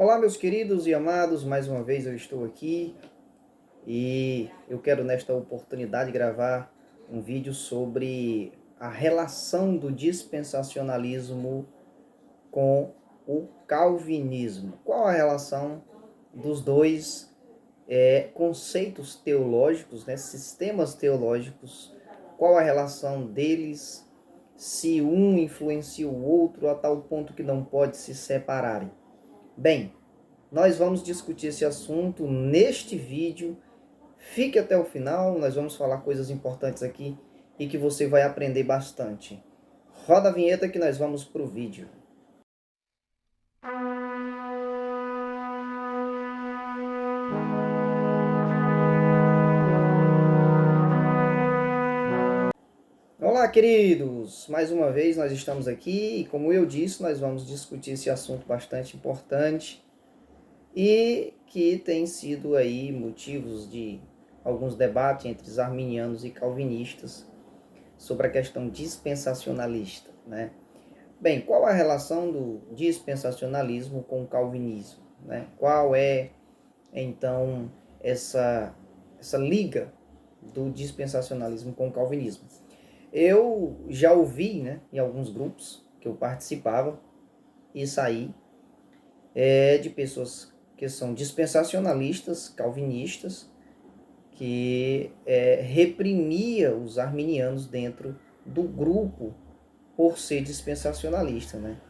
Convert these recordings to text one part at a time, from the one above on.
Olá, meus queridos e amados, mais uma vez eu estou aqui e eu quero nesta oportunidade gravar um vídeo sobre a relação do dispensacionalismo com o calvinismo. Qual a relação dos dois conceitos teológicos, sistemas teológicos? Qual a relação deles? Se um influencia o outro a tal ponto que não pode se separarem? Bem, nós vamos discutir esse assunto neste vídeo. Fique até o final, nós vamos falar coisas importantes aqui e que você vai aprender bastante. Roda a vinheta que nós vamos para o vídeo. Olá, queridos! Mais uma vez nós estamos aqui e, como eu disse, nós vamos discutir esse assunto bastante importante e que tem sido aí motivos de alguns debates entre os arminianos e calvinistas sobre a questão dispensacionalista, né? Bem, qual a relação do dispensacionalismo com o calvinismo, né? Qual é, então, essa liga do dispensacionalismo com o calvinismo? Eu já ouvi, né, em alguns grupos que eu participava e saí de pessoas que são dispensacionalistas, calvinistas, que reprimia os arminianos dentro do grupo por ser dispensacionalista, né?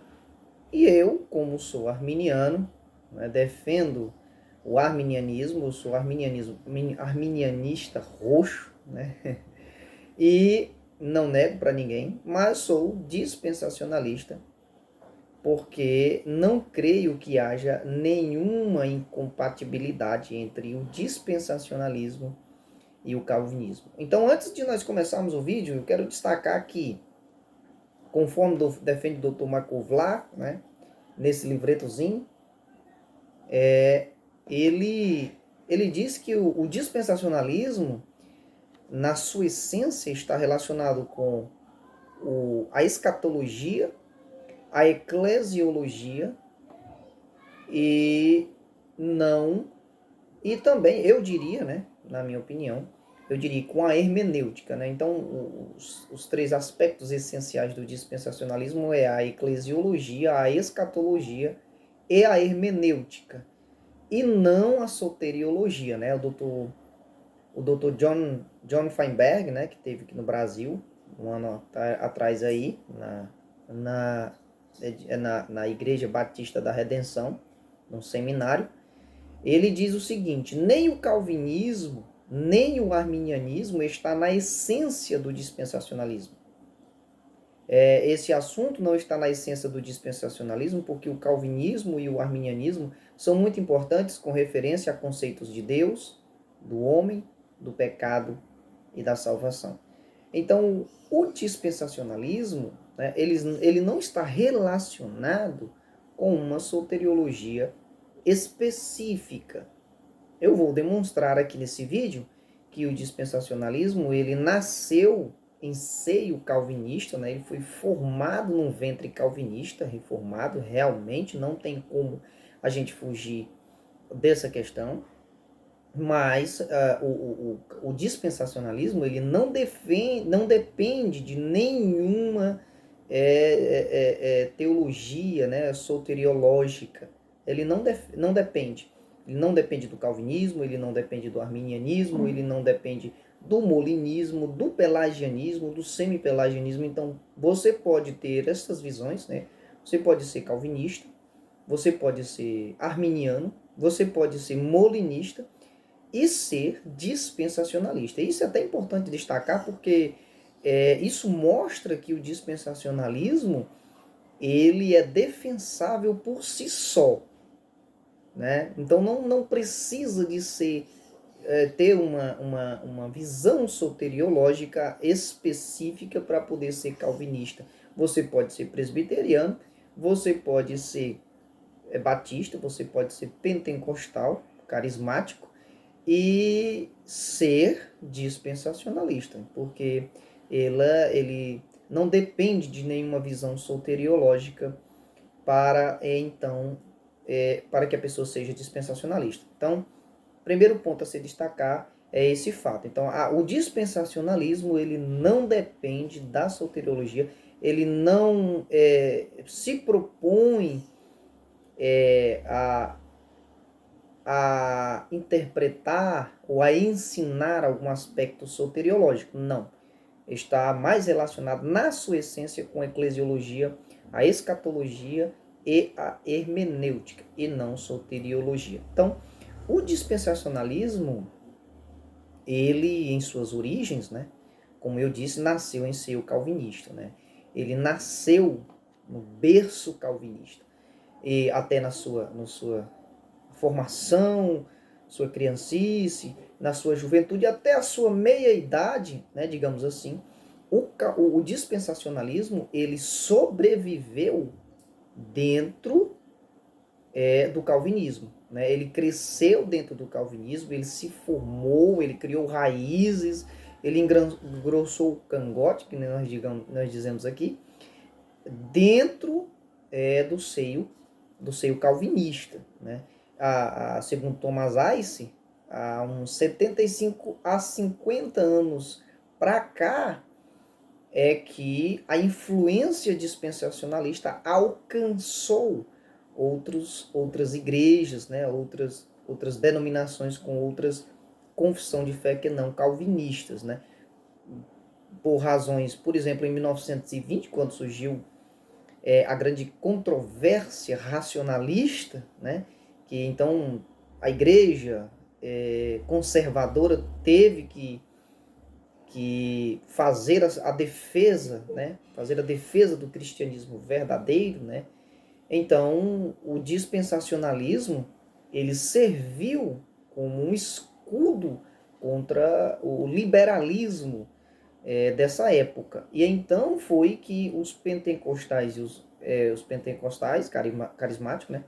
E eu, como sou arminiano, né, defendo o arminianismo, eu sou arminianista roxo, né? E não nego para ninguém, mas sou dispensacionalista porque não creio que haja nenhuma incompatibilidade entre o dispensacionalismo e o calvinismo. Então, antes de nós começarmos o vídeo, eu quero destacar que, conforme defende o Dr. Markovlar, né, nesse livretozinho, ele diz que o dispensacionalismo, na sua essência, está relacionado com a escatologia, a eclesiologia e não, e também, eu diria, né, na minha opinião, eu diria com a hermenêutica, né? Então, os três aspectos essenciais do dispensacionalismo é a eclesiologia, a escatologia e a hermenêutica, e não a soteriologia, né? O doutor John Feinberg, né, que teve aqui no Brasil um ano atrás aí, na Igreja Batista da Redenção, num seminário, ele diz o seguinte: nem o calvinismo, nem o arminianismo está na essência do dispensacionalismo. Esse assunto não está na essência do dispensacionalismo, porque o calvinismo e o arminianismo são muito importantes com referência a conceitos de Deus, do homem, do pecado e da salvação. Então, o dispensacionalismo, né, ele não está relacionado com uma soteriologia específica. Eu vou demonstrar aqui nesse vídeo que o dispensacionalismo ele nasceu em seio calvinista, né? Ele foi formado num ventre calvinista, reformado, realmente não tem como a gente fugir dessa questão, mas o dispensacionalismo ele não depende de nenhuma teologia, né, soteriológica. Ele não depende. Ele não depende do calvinismo, ele não depende do arminianismo, ele não depende do molinismo, do pelagianismo, do semipelagianismo. Então, você pode ter essas visões, né? Você pode ser calvinista, você pode ser arminiano, você pode ser molinista e ser dispensacionalista. Isso é até importante destacar porque isso mostra que o dispensacionalismo ele é defensável por si só, né? Então não precisa de ter uma visão soteriológica específica para poder ser calvinista. Você pode ser presbiteriano, você pode ser batista, você pode ser pentecostal, carismático, e ser dispensacionalista, porque ele não depende de nenhuma visão soteriológica para, então, para que a pessoa seja dispensacionalista. Então, primeiro ponto a se destacar é esse fato. Então, o dispensacionalismo ele não depende da soteriologia, ele não se propõe a interpretar ou a ensinar algum aspecto soteriológico. Não. Está mais relacionado, na sua essência, com a eclesiologia, a escatologia e a hermenêutica, e não soteriologia. Então, o dispensacionalismo, ele, em suas origens, né, como eu disse, nasceu em seio calvinista. Né? Ele nasceu no berço calvinista. E até na sua formação, sua criancice, na sua juventude, até a sua meia-idade, né, digamos assim, o dispensacionalismo ele sobreviveu dentro do calvinismo. Né? Ele cresceu dentro do calvinismo, ele se formou, ele criou raízes, ele engrossou o cangote, que nós dizemos aqui, dentro do seio calvinista. Né? Segundo Thomas Ice, há uns 75 a 50 anos para cá, é que a influência dispensacionalista alcançou outras igrejas, né? outras denominações com outras confissão de fé que não calvinistas. Né? Por razões, por exemplo, em 1920, quando surgiu a grande controvérsia racionalista, né? Que então a igreja conservadora teve que fazer a defesa, né? Fazer a defesa do cristianismo verdadeiro, né? Então, o dispensacionalismo ele serviu como um escudo contra o liberalismo dessa época. E então foi que os pentecostais e os pentecostais carismáticos, né?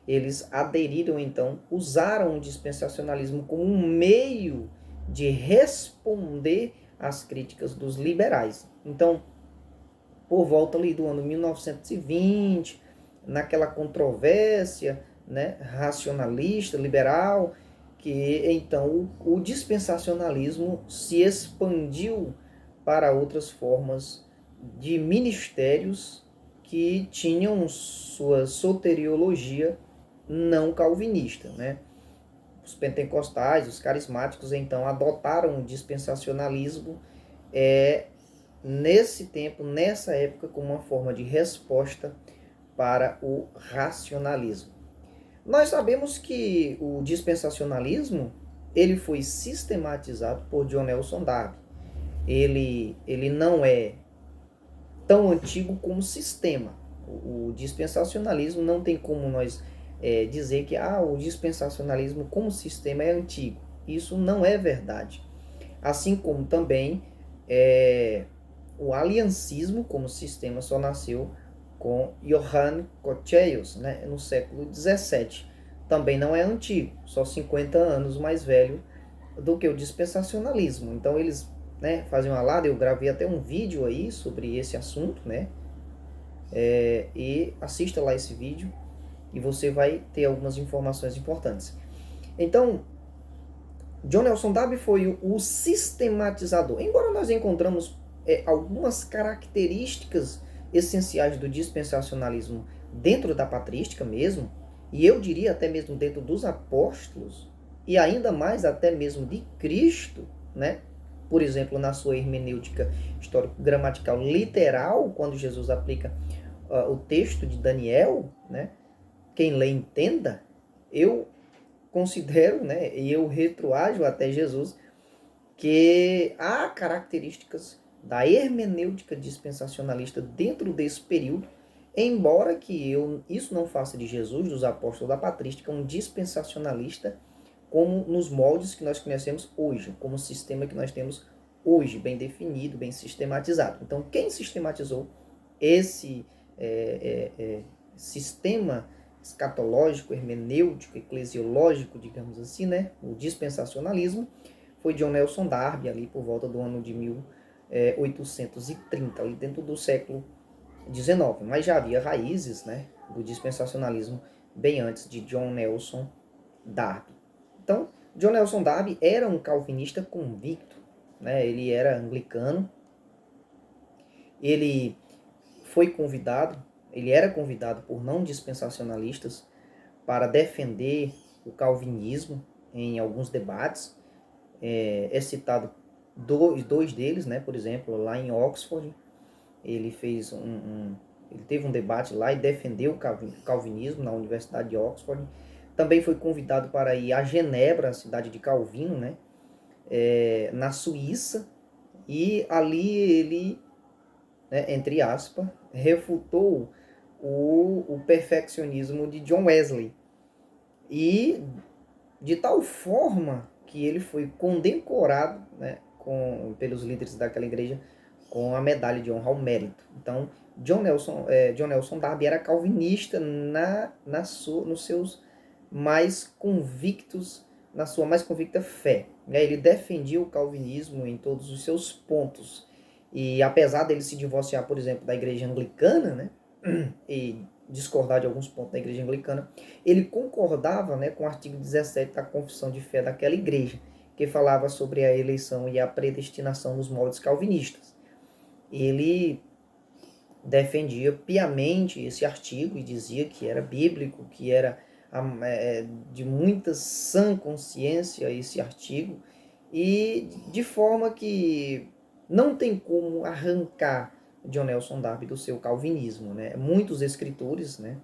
Eles aderiram, então, usaram o dispensacionalismo como um meio de responder às críticas dos liberais. Então, por volta ali do ano 1920, naquela controvérsia, né, racionalista, liberal, que então o dispensacionalismo se expandiu para outras formas de ministérios que tinham sua soteriologia não calvinista. Né? Os pentecostais, os carismáticos, então, adotaram o dispensacionalismo nesse tempo, nessa época, como uma forma de resposta para o racionalismo. Nós sabemos que o dispensacionalismo ele foi sistematizado por John Nelson Darby. Ele não é tão antigo como sistema. O dispensacionalismo não tem como nós dizer que o dispensacionalismo como sistema é antigo. Isso não é verdade. Assim como também o aliancismo como sistema só nasceu com Johann Cocceius, né, no século XVII. Também não é antigo, só 50 anos mais velho do que o dispensacionalismo. Então eles fazem uma lada, eu gravei até um vídeo aí sobre esse assunto, né? E assista lá esse vídeo e você vai ter algumas informações importantes. Então, John Nelson Darby foi o sistematizador. Embora nós encontramos algumas características essenciais do dispensacionalismo dentro da patrística mesmo, e eu diria até mesmo dentro dos apóstolos, e ainda mais até mesmo de Cristo, né? Por exemplo, na sua hermenêutica histórico-gramatical literal, quando Jesus aplica o texto de Daniel, né? Quem lê entenda, eu considero, né, e eu retroajo até Jesus, que há características da hermenêutica dispensacionalista dentro desse período, embora que isso não faça de Jesus, dos apóstolos da patrística, um dispensacionalista como nos moldes que nós conhecemos hoje, como o sistema que nós temos hoje, bem definido, bem sistematizado. Então, quem sistematizou esse sistema escatológico, hermenêutico, eclesiológico, digamos assim, né? O dispensacionalismo, foi John Nelson Darby, ali por volta do ano de 1830, ali dentro do século XIX. Mas já havia raízes, né, do dispensacionalismo bem antes de John Nelson Darby. Então, John Nelson Darby era um calvinista convicto, né? Ele era anglicano, ele era convidado por não dispensacionalistas para defender o calvinismo em alguns debates. É citado dois deles, né? Por exemplo, lá em Oxford, ele ele teve um debate lá e defendeu o calvinismo na Universidade de Oxford. Também foi convidado para ir a Genebra, a cidade de Calvino, né? Na Suíça, e ali ele, né, entre aspas, refutou o perfeccionismo de John Wesley. E de tal forma que ele foi condecorado, né, pelos líderes daquela igreja com a medalha de honra ao mérito. Então, John Nelson Darby era calvinista nos seus mais convictos, na sua mais convicta fé. Ele defendia o calvinismo em todos os seus pontos. E apesar dele se divorciar, por exemplo, da igreja anglicana, né, e discordar de alguns pontos da igreja anglicana, ele concordava, né, com o artigo 17 da Confissão de Fé daquela igreja, que falava sobre a eleição e a predestinação nos moldes calvinistas. Ele defendia piamente esse artigo e dizia que era bíblico, que era de muita sã consciência esse artigo, e de forma que não tem como arrancar John Nelson Darby do seu calvinismo, né? Muitos escritores, né,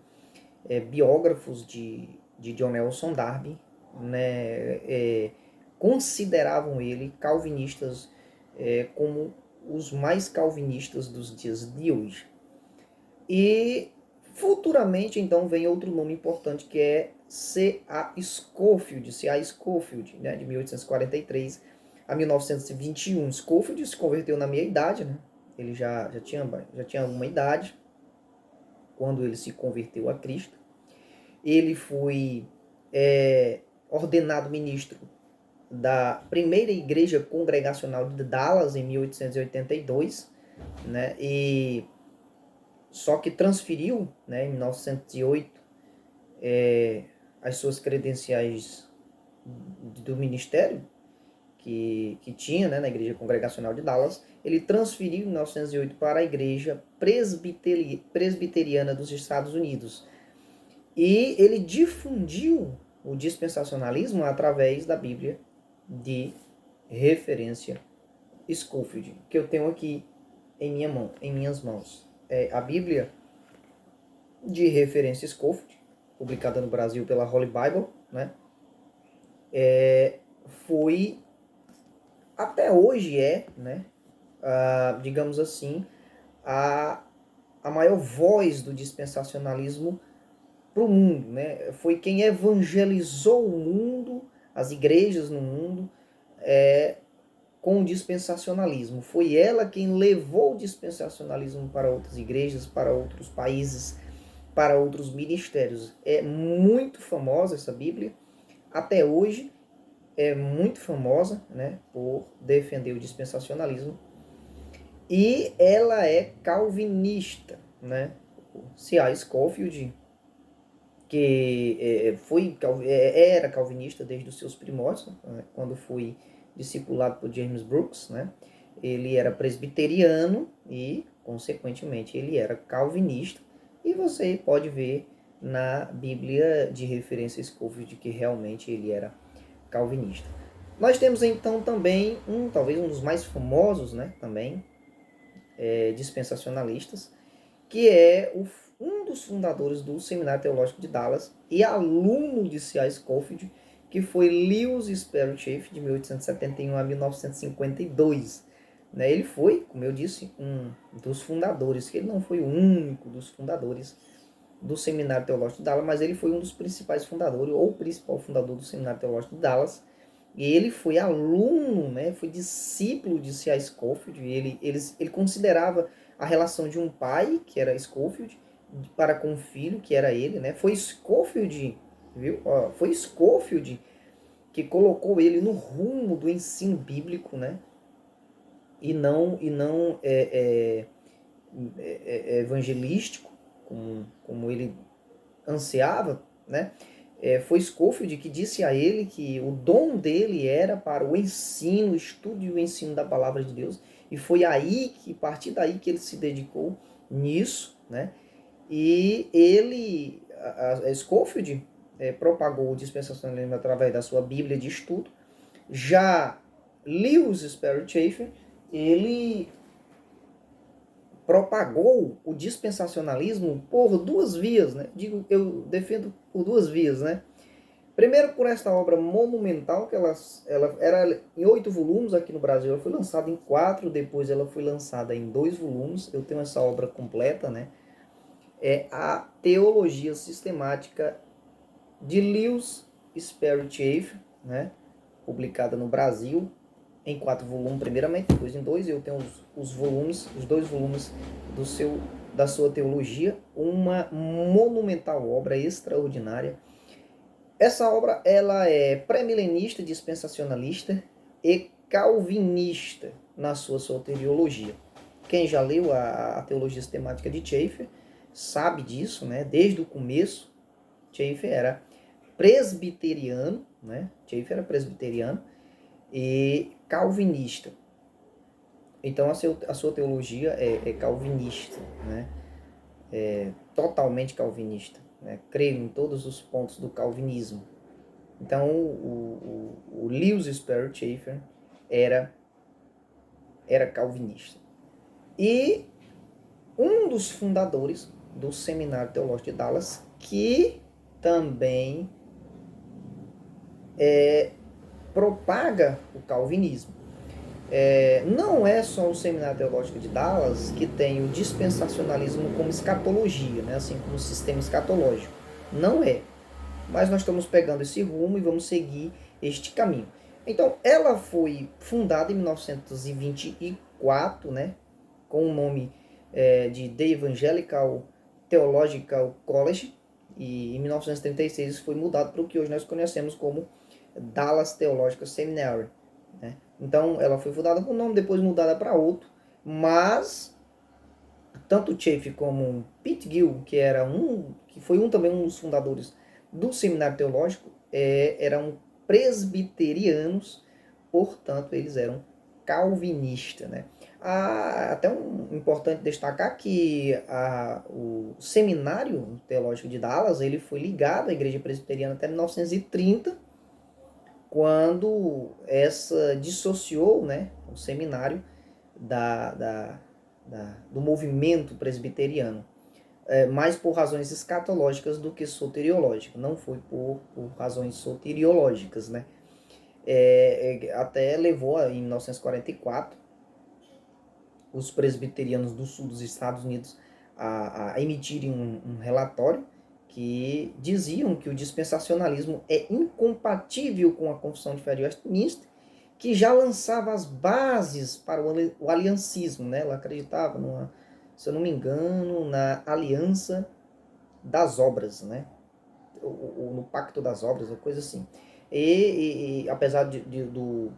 biógrafos de John Nelson Darby, né, consideravam ele calvinistas, como os mais calvinistas dos dias de hoje. E futuramente, então, vem outro nome importante, que é C.A. Scofield, né, de 1843 a 1921. Scofield se converteu na meia idade, né? Ele já tinha uma idade quando ele se converteu a Cristo. Ele foi ordenado ministro da primeira igreja congregacional de Dallas em 1882, né? E só que transferiu, né, em 1908, as suas credenciais do ministério que tinha, né, na igreja congregacional de Dallas. Ele transferiu em 1908 para a igreja presbiteriana dos Estados Unidos. E ele difundiu o dispensacionalismo através da Bíblia de referência Scofield, que eu tenho aqui em minhas mãos. É a Bíblia de referência Scofield, publicada no Brasil pela Holy Bible, né? Foi, até hoje né? Digamos assim, a maior voz do dispensacionalismo para o mundo, né? Foi quem evangelizou o mundo, as igrejas no mundo, com o dispensacionalismo. Foi ela quem levou o dispensacionalismo para outras igrejas, para outros países, para outros ministérios. É muito famosa essa Bíblia, até hoje é muito famosa, né, por defender o dispensacionalismo, e ela é calvinista, né? C.A. Scofield, que era calvinista desde os seus primórdios, né, quando foi discipulado por James Brooks, né? Ele era presbiteriano e, consequentemente, ele era calvinista. E você pode ver na Bíblia de referência Scofield que realmente ele era calvinista. Nós temos então também talvez um dos mais famosos, né, também dispensacionalistas, que é um dos fundadores do Seminário Teológico de Dallas e aluno de C.A. Scofield, que foi Lewis Sperry Chafe, de 1871 a 1952. Né? Ele foi, como eu disse, um dos fundadores, que ele não foi o único dos fundadores do Seminário Teológico de Dallas, mas ele foi um dos principais fundadores, ou o principal fundador do Seminário Teológico de Dallas. E ele foi aluno, né, foi discípulo de C.A. Scofield. Ele considerava a relação de um pai, que era Scofield, para com o filho, que era ele, né? Foi Scofield, viu? Foi Scofield que colocou ele no rumo do ensino bíblico, né? E não evangelístico, como ele ansiava né? Foi Scofield que disse a ele que o dom dele era para o ensino, o estudo e o ensino da palavra de Deus, e foi aí que, a partir daí que ele se dedicou nisso, né? E ele, Scofield, propagou o dispensacionalismo através da sua Bíblia de estudo. Já Lewis Sperry Chafer, ele propagou o dispensacionalismo por duas vias, né? Eu defendo por duas vias, né? Primeiro por esta obra monumental, que ela era em 8 volumes aqui no Brasil, ela foi lançada em 4, depois ela foi lançada em 2 volumes, eu tenho essa obra completa, né? É a Teologia Sistemática de Lewis Sperry Chafer, né? Publicada no Brasil, em 4 volumes primeiramente, depois em 2, eu tenho os volumes, os 2 volumes da sua teologia, uma monumental obra extraordinária. Essa obra ela é pré-milenista, dispensacionalista e calvinista na sua soteriologia. Quem já leu a teologia sistemática de Chafer sabe disso, né? Desde o começo, Chafer era presbiteriano, né? Chafer era presbiteriano e calvinista. Então a sua teologia é calvinista, né? Totalmente calvinista, né? Creio em todos os pontos do calvinismo. Então o Lewis Sperry Chafer era calvinista. E um dos fundadores do Seminário Teológico de Dallas, que também propaga o calvinismo. Não é só o Seminário Teológico de Dallas que tem o dispensacionalismo como escatologia, né? Assim como sistema escatológico. Não é. Mas nós estamos pegando esse rumo e vamos seguir este caminho. Então, ela foi fundada em 1924, né? Com o nome de The Evangelical Theological College. E em 1936 foi mudado para o que hoje nós conhecemos como Dallas Theological Seminary, né? Então, ela foi fundada com um nome, depois mudada para outro, mas tanto Chafer como Pete Gill, que foi também um dos fundadores do Seminário Teológico, eram presbiterianos, portanto, eles eram calvinistas, né? Até importante destacar que o Seminário Teológico de Dallas ele foi ligado à Igreja Presbiteriana até 1930, quando essa dissociou, né, o seminário do movimento presbiteriano, mais por razões escatológicas do que soteriológicas, não foi por razões soteriológicas, né? Até levou, em 1944, os presbiterianos do sul dos Estados Unidos a emitirem um relatório que diziam que o dispensacionalismo é incompatível com a Confissão de Fé de Westminster, que já lançava as bases para o aliancismo, né? Ela acreditava, se eu não me engano, na aliança das obras, né? Ou no pacto das obras, ou coisa assim. E apesar do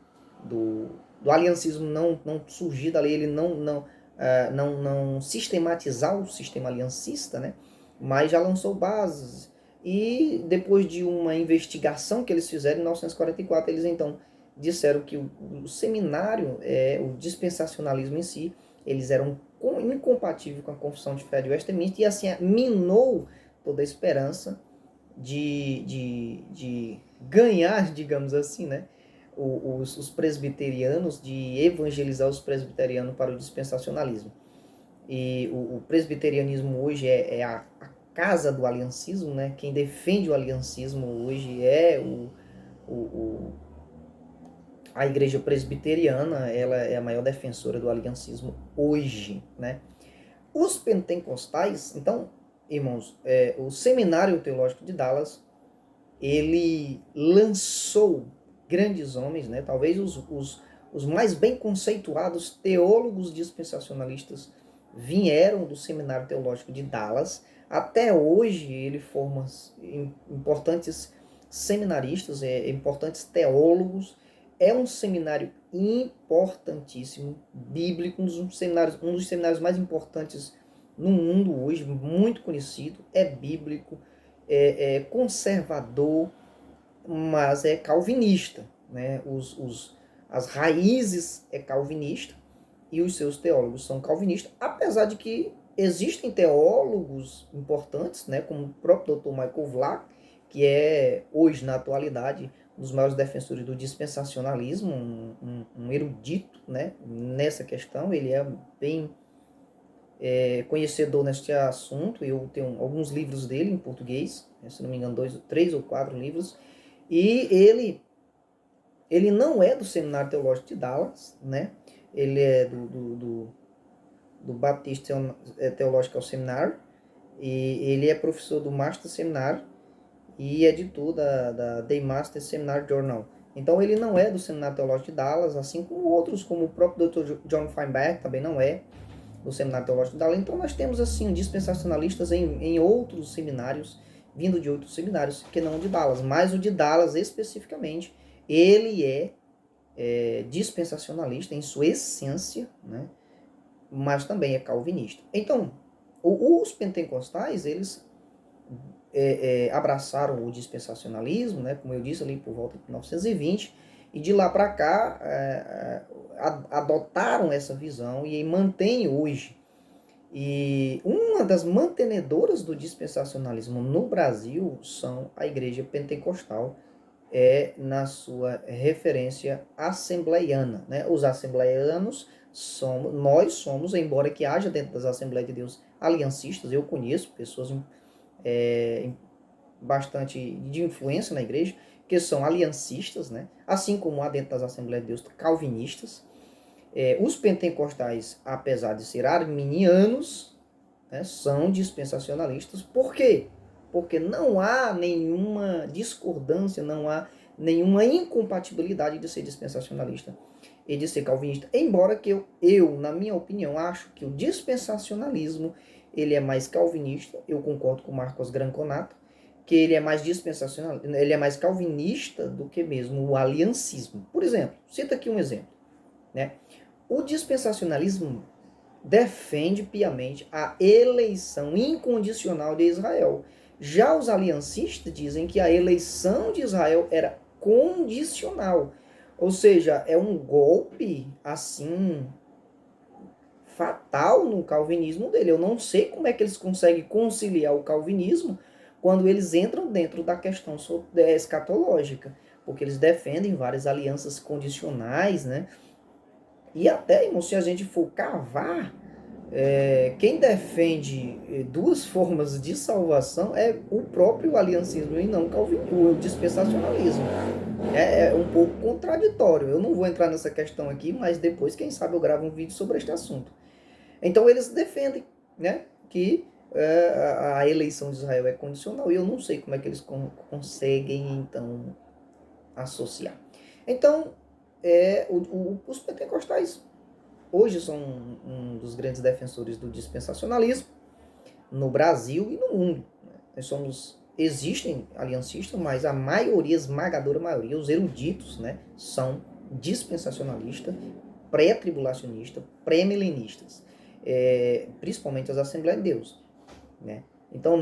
aliancismo não surgir dali, ele não sistematizar o sistema aliancista, né? Mas já lançou bases. E depois de uma investigação que eles fizeram em 1944, eles então disseram que o seminário, o dispensacionalismo em si, eles eram incompatíveis com a Confissão de Fé de Westminster, e assim minou toda a esperança de ganhar, digamos assim, né, os presbiterianos, de evangelizar os presbiterianos para o dispensacionalismo. E o presbiterianismo hoje é a casa do aliancismo, né? Quem defende o aliancismo hoje é a igreja presbiteriana, ela é a maior defensora do aliancismo hoje, né? Os pentecostais, então, irmãos, o Seminário Teológico de Dallas, ele lançou grandes homens, né? Talvez os mais bem conceituados teólogos dispensacionalistas vieram do Seminário Teológico de Dallas. Até hoje ele forma importantes seminaristas, importantes teólogos. É um seminário importantíssimo, bíblico, um dos seminários mais importantes no mundo hoje, muito conhecido, é bíblico, conservador, mas é calvinista, né? As raízes é calvinista e os seus teólogos são calvinistas, apesar de que existem teólogos importantes, né, como o próprio Dr. Michael Vlach, que é hoje, na atualidade, um dos maiores defensores do dispensacionalismo, um erudito, né, nessa questão. Ele é bem conhecedor neste assunto. Eu tenho alguns livros dele em português, se não me engano, 3 ou 4 livros, e ele não é do Seminário Teológico de Dallas, né? Ele é do Baptist Theological Seminar, e ele é professor do Master Seminar e editor da The Master Seminar Journal. Então ele não é do Seminário Teológico de Dallas, assim como outros, como o próprio Dr. John Feinberg também não é do Seminário Teológico de Dallas. Então nós temos assim dispensacionalistas em outros seminários, vindo de outros seminários que não de Dallas, mas o de Dallas especificamente, ele é dispensacionalista em sua essência, né? Mas também é calvinista. Então, os pentecostais, eles abraçaram o dispensacionalismo, né, como eu disse, ali por volta de 1920, e de lá para cá adotaram essa visão e mantêm hoje. E uma das mantenedoras do dispensacionalismo no Brasil são a Igreja Pentecostal, na sua referência assembleiana, né? Os assembleianos nós somos, embora que haja dentro das Assembleias de Deus aliancistas, eu conheço pessoas bastante de influência na igreja, que são aliancistas, né? Assim como há dentro das Assembleias de Deus calvinistas. Os pentecostais, apesar de ser arminianos, né, são dispensacionalistas. Por quê? Porque não há nenhuma discordância, não há nenhuma incompatibilidade de ser dispensacionalista e de ser calvinista. Embora que eu, na minha opinião, acho que o dispensacionalismo ele é mais calvinista. Eu concordo com o Marcos Granconato, que ele é mais dispensacional, ele é mais calvinista do que mesmo o aliancismo. Por exemplo, cita aqui um exemplo, né? O dispensacionalismo defende piamente a eleição incondicional de Israel. Já os aliancistas dizem que a eleição de Israel era condicional. Ou seja, é um golpe, assim, fatal no calvinismo dele. Eu não sei como é que eles conseguem conciliar o calvinismo quando eles entram dentro da questão escatológica. Porque eles defendem várias alianças condicionais, né? E até, irmão, se a gente for cavar, quem defende duas formas de salvação é o próprio aliancismo e não o dispensacionalismo. É um pouco contraditório. Eu não vou entrar nessa questão aqui, mas depois, quem sabe, eu gravo um vídeo sobre este assunto. Então, eles defendem, né, que a eleição de Israel é condicional, e eu não sei como é que eles conseguem, então, associar. Então, os pentecostais hoje são um dos grandes defensores do dispensacionalismo no Brasil e no mundo. Existem aliancistas, mas a maioria, esmagadora maioria, os eruditos, né, são dispensacionalistas, pré-tribulacionistas, pré-milenistas, principalmente as Assembleias de Deus, né? Então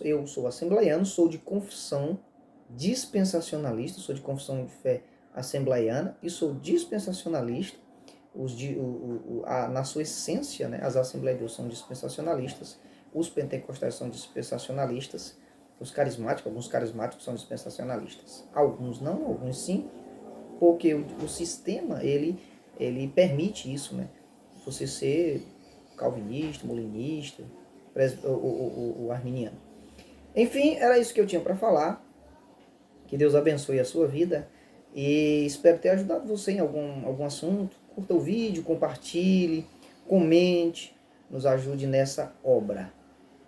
eu sou assembleiano, sou de confissão dispensacionalista, sou de confissão de fé assembleiana e sou dispensacionalista. Na sua essência, né, as Assembleias de Deus são dispensacionalistas, os pentecostais são dispensacionalistas, alguns carismáticos são dispensacionalistas. Alguns não, alguns sim, porque o sistema, ele permite isso, né? Você ser calvinista, molinista, o arminiano. Enfim, era isso que eu tinha para falar. Que Deus abençoe a sua vida e espero ter ajudado você em algum assunto. Curta o vídeo, compartilhe, comente, nos ajude nessa obra.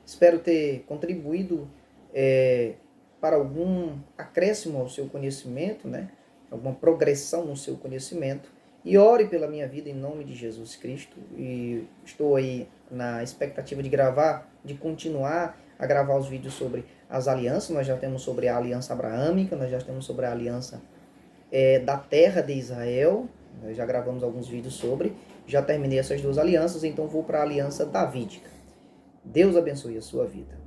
Espero ter contribuído para algum acréscimo ao seu conhecimento, né? Alguma progressão no seu conhecimento. E ore pela minha vida em nome de Jesus Cristo. E estou aí na expectativa de continuar a gravar os vídeos sobre as alianças. Nós já temos sobre a aliança abraâmica, nós já temos sobre a aliança da terra de Israel. Nós já gravamos alguns vídeos sobre. Já terminei essas duas alianças, então vou para a aliança davídica. Deus abençoe a sua vida.